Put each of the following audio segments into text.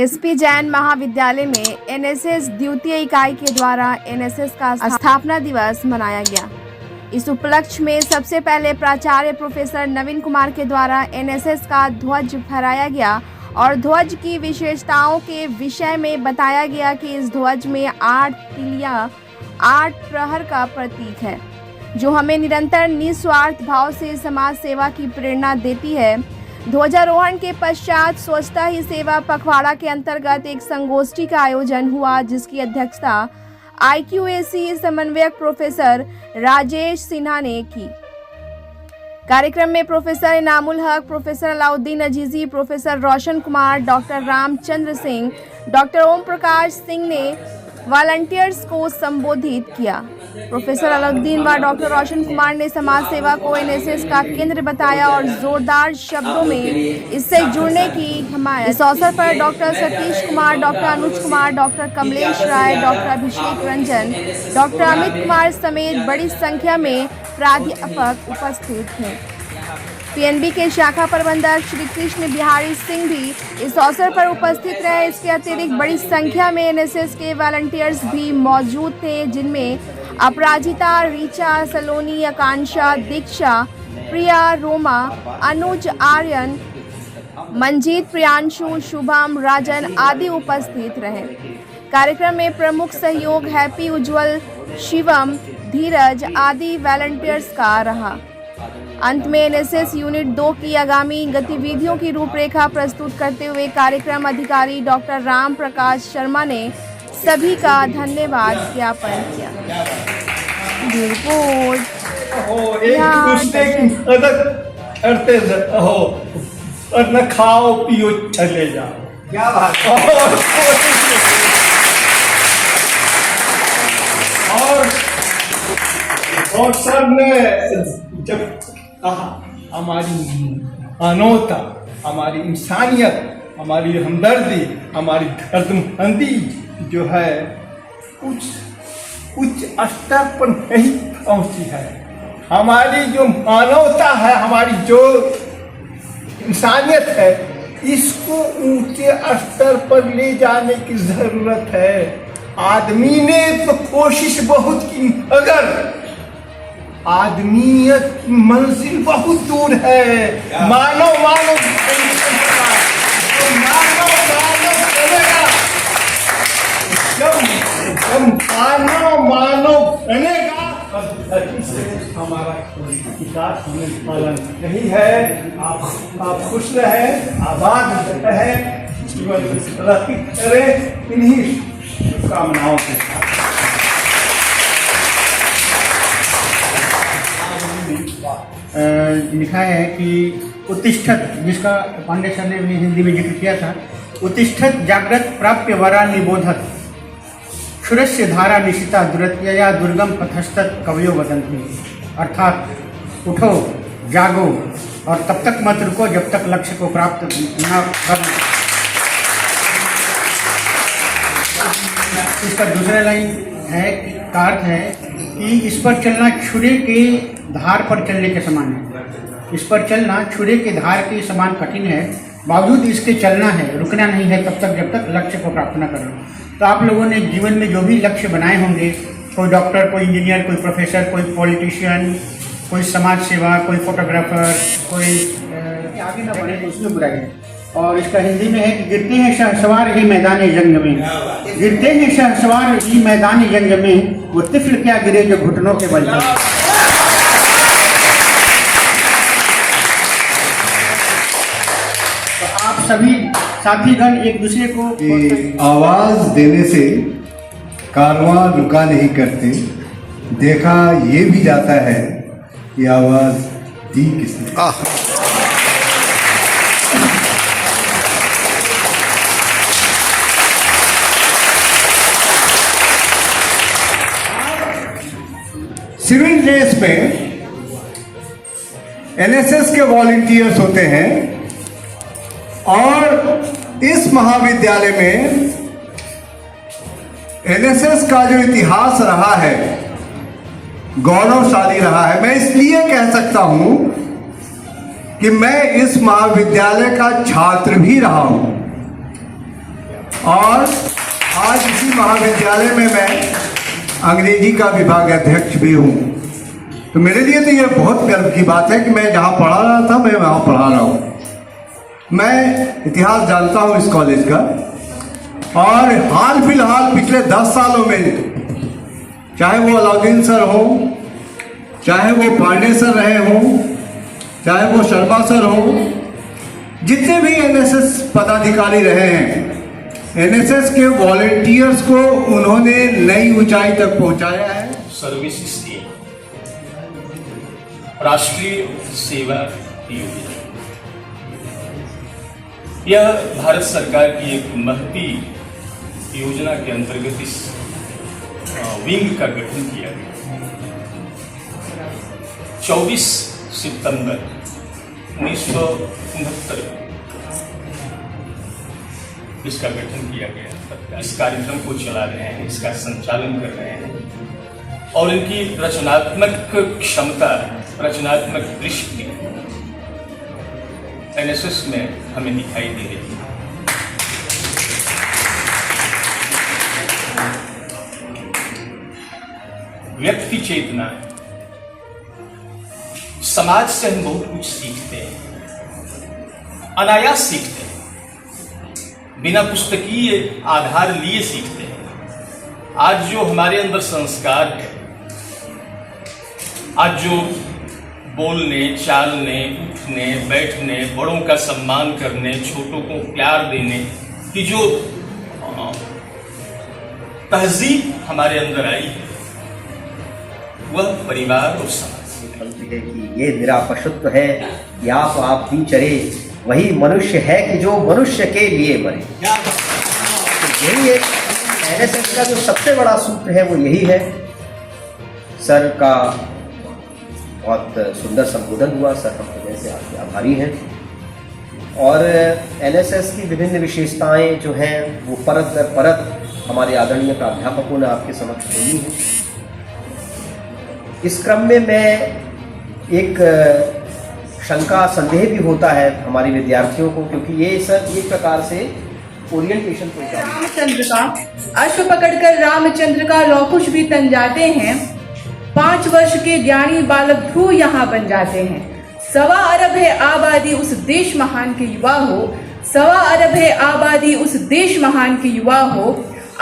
SP Jain महाविद्यालय में NSS द्वितीय इकाई के द्वारा एनएसएस का स्थापना दिवस मनाया गया। इस उपलक्ष्य में सबसे पहले प्राचार्य प्रोफेसर नवीन कुमार के द्वारा एनएसएस का ध्वज फहराया गया और ध्वज की विशेषताओं के विषय में बताया गया कि इस ध्वज में 8 तीलियां 8 प्रहर का प्रतीक है, जो हमें निरंतर निस्वार्थ भाव से समाज सेवा की प्रेरणा देती है। ध्वजारोहण के पश्चात स्वच्छता ही सेवा पखवाड़ा के अंतर्गत एक संगोष्ठी का आयोजन हुआ, जिसकी अध्यक्षता IQAC समन्वयक प्रोफेसर राजेश सिन्हा ने की। कार्यक्रम में प्रोफेसर इनामुल हक, professor Alauddin अजीजी, professor Roshan Kumar, doctor Ramchandra Singh, doctor Om Prakash Singh ने वॉलंटियर्स को संबोधित किया। प्रोफेसर अलाउद्दीन व डॉक्टर रोशन कुमार ने समाज सेवा को एनएसएस का केंद्र बताया और जोरदार शब्दों में इससे जुड़ने की हिमायत। इस अवसर पर doctor Satish Kumar, doctor Anuj Kumar, doctor Kamlesh राय, डॉक्टर अभिषेक रंजन, डॉक्टर अमित कुमार समेत बड़ी संख्या में प्राध्यापक उपस्थित थे। पीएनबी के शाखा प्रबंधक श्री कृष्ण बिहारी सिंह भी इस अवसर पर उपस्थित रहे। इसके अतिरिक्त बड़ी संख्या में एनएसएस के वॉलंटियर्स भी मौजूद थे, जिनमें अपराजिता, रीचा, सलोनी, आकांक्षा, दीक्षा, प्रिया, रोमा, अनुज, आर्यन, मंजीत, प्रियांशु, शुभम, राजन आदि उपस्थित रहे। कार्यक्रम में प्रमुख सहयोग हैप्पी, उज्जवल, शिवम, धीरज आदि वॉलंटियर्स का रहा। अंत में एनएसएस यूनिट 2 की आगामी गतिविधियों की रूपरेखा प्रस्तुत करते हुए कार्यक्रम अधिकारी डॉक्टर राम प्रकाश शर्मा ने सभी का धन्यवाद ज्ञापन किया। और न खाओ पियो चले जाओ। क्या बात और सर ने जब कहा हमारी मानवता, हमारी इंसानियत, हमारी हमदर्दी, हमारी दर्दमंदी जो है उच्च स्तर पर नहीं पहुंची है। हमारी जो मानवता है, हमारी जो इंसानियत है, इसको ऊंचे स्तर पर ले जाने की जरूरत है। आदमी ने तो कोशिश बहुत की, अगर आदमियत की मंजिल बहुत दूर है। मानव बनेगा, हमारा विकास होने वाला नहीं है। आप खुश रहे, आबाद रहे, जीवन तरक्की करें, इन्हीं शुभकामनाओं के साथ। लिखा है कि उत्तिष्ठत, जिसका पांडे सर ने भी हिंदी में जिक्र किया था, उत्तिष्ठत जागृत प्राप्य वरा निबोधत क्षुरस्य धारा निशिता दुरत्यया दुर्गम पथस्तत कवयो वदन्ति। अर्थात उठो, जागो और तब तक मत रुको जब तक लक्ष्य को प्राप्त न कर। इसका दूसरा लाइन है, का अर्थ है कि इस पर चलना छुरे के धार पर चलने के समान है। इस पर चलना छुरे के धार के समान कठिन है, बावजूद इसके चलना है, रुकना नहीं है तब तक जब तक लक्ष्य को प्राप्त न करो। तो आप लोगों ने जीवन में जो भी लक्ष्य बनाए होंगे, कोई डॉक्टर, कोई इंजीनियर, कोई प्रोफेसर, कोई पॉलिटिशियन, कोई समाज सेवा, कोई फोटोग्राफर, कोई आगे ना बढ़े तो उसमें बुराई है। और इसका हिंदी में है कि गिरते हैं शहसवार ही मैदान जंग में, गिरते हैं शहसवार ही मैदान जंग में, वो तिफल क्या गिरे जो घुटनों के बल पर। तो आप सभी साथीगण एक दूसरे को आवाज देने से कारवां रुका नहीं करते। देखा ये भी जाता है कि आवाज दी किसने। सिविल ड्रेस में एनएसएस के वॉलंटियर्स होते हैं और इस महाविद्यालय में एनएसएस का जो इतिहास रहा है गौरवशाली रहा है। मैं इसलिए कह सकता हूं कि मैं इस महाविद्यालय का छात्र भी रहा हूं। और आज इसी महाविद्यालय में मैं अंग्रेजी का विभाग अध्यक्ष भी हूँ। तो मेरे लिए तो ये बहुत गर्व की बात है कि मैं जहाँ पढ़ा रहा था मैं वहाँ पढ़ा रहा हूँ। मैं इतिहास जानता हूँ इस कॉलेज का, और हाल फिलहाल पिछले 10 सालों में चाहे वो अलाउद्दीन सर हो, चाहे वो पांडे सर रहे हों, चाहे वो शर्मा सर हो, जितने भी एनएसएस पदाधिकारी रहे हैं, एनएसएस के वॉलेंटियर्स को उन्होंने नई ऊंचाई तक पहुंचाया है। सर्विस स्कीम, राष्ट्रीय सेवा योजना, यह भारत सरकार की एक महती योजना के अंतर्गत इस विंग का गठन किया गया। 24 सितंबर 1969 इसका गठन किया गया। इस कार्यक्रम को चला रहे हैं, इसका संचालन कर रहे हैं, और इनकी रचनात्मक क्षमता, रचनात्मक दृष्टि एनएसएस में हमें दिखाई दे रही है। व्यक्ति चेतना, समाज से हम बहुत कुछ सीखते हैं, अनायास सीखते हैं, बिना पुस्तकीय आधार लिए सीखते हैं। आज जो हमारे अंदर संस्कार है, आज जो बोलने, चालने, उठने, बैठने, बड़ों का सम्मान करने, छोटों को प्यार देने की जो तहजीब हमारे अंदर आई है, वह परिवार और समाज है कि ये मेरा पशुत्व है कि आप भी चरे, वही मनुष्य है कि जो मनुष्य के लिए मरे। तो यही एक एनएसएस का जो सबसे बड़ा सूत्र है वो यही है। सर का बहुत सुंदर संबोधन हुआ, सर हम हृदय से आपके आभारी हैं। और एनएसएस की विभिन्न विशेषताएं जो हैं वो परत दर परत हमारे आदरणीय प्राध्यापकों ने आपके समक्ष खोली हैं। इस क्रम में मैं एक शंका संदेह भी होता है हमारे विद्यार्थियों को, क्योंकि ये सर एक प्रकार से ओरिएंटेशन प्रोग्राम। रामचंद्र का अश्व पकड़कर रामचंद्र का लौकुश भी तन जाते हैं, 5 वर्ष के ज्ञानी बालक ध्रुव यहाँ बन जाते हैं। 1.25 अरब है आबादी उस देश महान के युवा हो, 1.25 अरब है आबादी उस देश महान के युवा हो,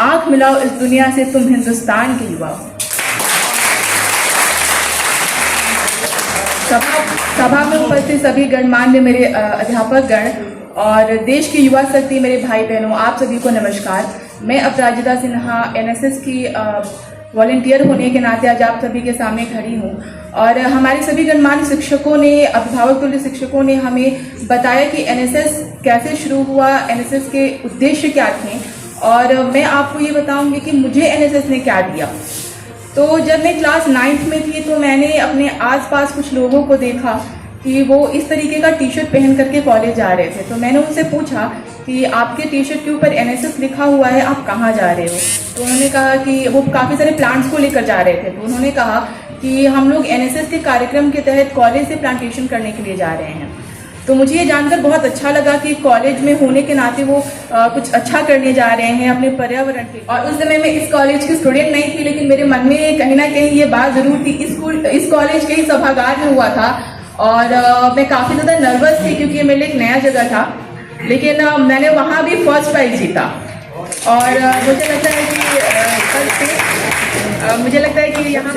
आंख मिलाओ इस दुनिया से तुम हिंदुस्तान के युवा हो। सभा में उपस्थित सभी गणमान्य मेरे अध्यापक गण और देश की युवा शक्ति मेरे भाई बहनों, आप सभी को नमस्कार। मैं अपराजिता सिन्हा एनएसएस की वॉलंटियर होने के नाते आज आप सभी के सामने खड़ी हूँ। और हमारे सभी गणमान्य शिक्षकों ने, अभिभावक तुल्य शिक्षकों ने हमें बताया कि एनएसएस कैसे शुरू हुआ, एनएसएस के उद्देश्य क्या थे, और मैं आपको ये बताऊंगी कि मुझे एनएसएस ने क्या दिया। तो जब मैं क्लास 9th में थी तो मैंने अपने आसपास कुछ लोगों को देखा कि वो इस तरीके का टी शर्ट पहन करके कॉलेज जा रहे थे। तो मैंने उनसे पूछा कि आपके टी शर्ट के ऊपर एनएसएस लिखा हुआ है, आप कहाँ जा रहे हो? तो उन्होंने कहा कि वो काफ़ी सारे प्लांट्स को लेकर जा रहे थे। तो उन्होंने कहा कि हम लोग एनएसएस के कार्यक्रम के तहत कॉलेज से प्लांटेशन करने के लिए जा रहे हैं। तो मुझे ये जानकर बहुत अच्छा लगा कि कॉलेज में होने के नाते वो कुछ अच्छा करने जा रहे हैं अपने पर्यावरण के। और उस समय मैं इस कॉलेज की स्टूडेंट नहीं थी, लेकिन मेरे मन में कहीं ना कहीं ये बात जरूर थी। इस कॉलेज के ही सभागार में हुआ था और मैं काफ़ी ज़्यादा नर्वस थी क्योंकि मेरे लिए एक नया जगह था, लेकिन मैंने वहाँ भी फर्स्ट प्राइज जीता। और मुझे लगता है कि यहाँ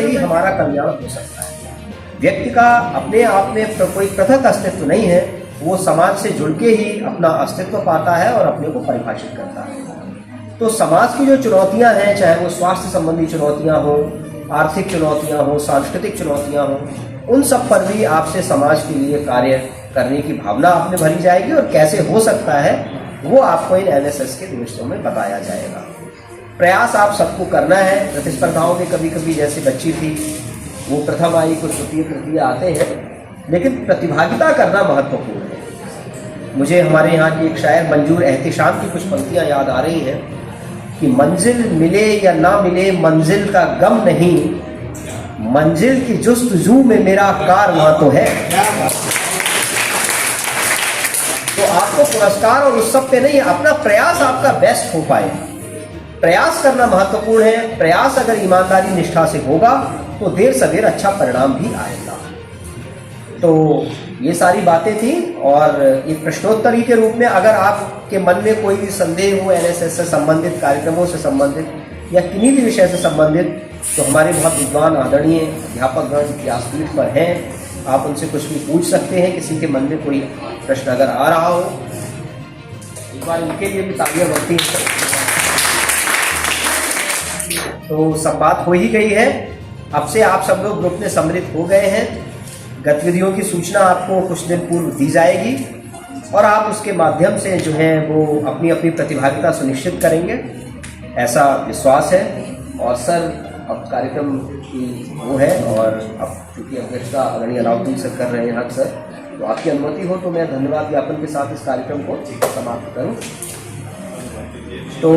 तो आपको पुरस्कार और उत्सव पे नहीं, अपना प्रयास आपका बेस्ट हो पाए। प्रयास करना महत्वपूर्ण है। प्रयास अगर ईमानदारी निष्ठा से होगा तो देर सवेर अच्छा परिणाम भी आएगा। तो ये सारी बातें थी। और एक प्रश्नोत्तरी के रूप में अगर आपके मन में कोई भी संदेह हो एनएसएस से संबंधित, कार्यक्रमों से संबंधित या किन्हीं भी विषय से संबंधित, तो हमारे बहुत विद्वान आदरणीय अध्यापकगण व्यासपीठ पर हैं, आप उनसे कुछ भी पूछ सकते हैं। किसी के मन में कोई प्रश्न अगर आ रहा हो, एक बार उनके लिए भी तालियां बनती हैं। तो सब बात हो ही गई है। अब से आप सब लोग ग्रुप में सम्मिलित हो गए हैं। गतिविधियों की सूचना आपको कुछ दिन पूर्व दी जाएगी और आप उसके माध्यम से जो है वो अपनी अपनी प्रतिभागिता सुनिश्चित करेंगे, ऐसा विश्वास है। और सर अब कार्यक्रम की वो है, और अब चूँकि अध्यक्षता आदरणीय अलाउद्दीन सर कर रहे हैं हक सर, तो आपकी अनुमति हो तो मैं धन्यवाद ज्ञापन के साथ इस कार्यक्रम को समाप्त करूँ। तो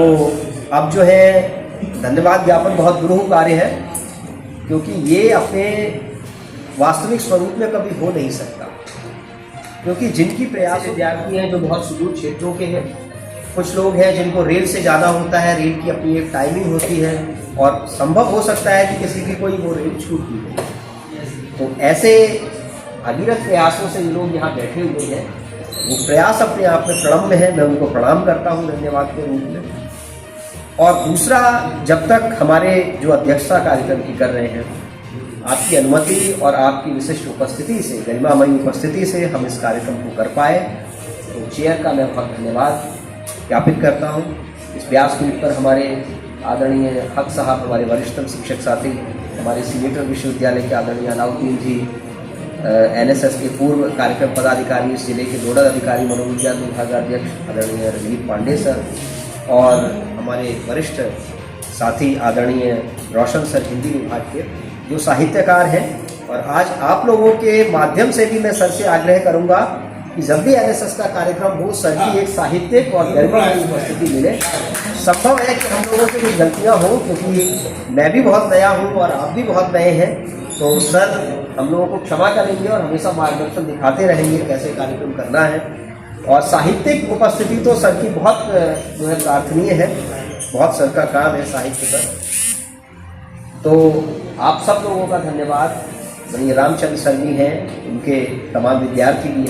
अब जो है धन्यवाद ज्ञापन बहुत दुरूह कार्य है, क्योंकि ये अपने वास्तविक स्वरूप में कभी हो नहीं सकता, क्योंकि जिनकी प्रयास विद्यार्थी हैं जो बहुत सुदूर क्षेत्रों के हैं, कुछ लोग हैं जिनको रेल से जाना होता है, रेल की अपनी एक टाइमिंग होती है और संभव हो सकता है कि किसी की कोई वो रेल छूट भी हो। तो ऐसे अविरत प्रयासों से ये लोग यहाँ बैठे हुए हैं। वो प्रयास अपने आप में प्रणम्य है, मैं उनको प्रणाम करता हूँ धन्यवाद के रूप में। और दूसरा, जब तक हमारे जो अध्यक्षता कार्यक्रम की कर रहे हैं, आपकी अनुमति और आपकी विशिष्ट उपस्थिति से, गरिमामयी उपस्थिति से हम इस कार्यक्रम को कर पाए, तो चेयर का मैं बहुत धन्यवाद ज्ञापित करता हूँ। इस व्यासपीठ पर हमारे आदरणीय हक साहब, हमारे वरिष्ठतम शिक्षक साथी, हमारे सीनेटर विश्वविद्यालय के आदरणीय अलाउद्दीन जी, एनएसएस के पूर्व कार्यक्रम पदाधिकारी, इस जिले के नोडल अधिकारी मनोविज्ञान विभागाध्यक्ष आदरणीय रंजीत पांडे सर, और हमारे वरिष्ठ साथी आदरणीय रोशन सर हिंदी विभाग के, जो साहित्यकार हैं। और आज आप लोगों के माध्यम से भी मैं सर से आग्रह करूंगा कि जब भी एनएसएस का कार्यक्रम हो, सर की एक साहित्यिक और गरिमामयी उपस्थिति मिले। संभव है कि हम लोगों से कुछ गलतियां हों, क्योंकि मैं भी बहुत नया हूं और आप भी बहुत नए हैं, तो सर हम लोगों को क्षमा करेंगे और हमेशा मार्गदर्शन दिखाते रहेंगे कैसे कार्यक्रम करना है। और साहित्यिक उपस्थिति तो सर की बहुत जो है प्रार्थनीय है, बहुत सर का काम है साहित्य पर। तो आप सब लोगों का धन्यवाद। रामचंद्र सर भी हैं, उनके तमाम विद्यार्थी भी हैं।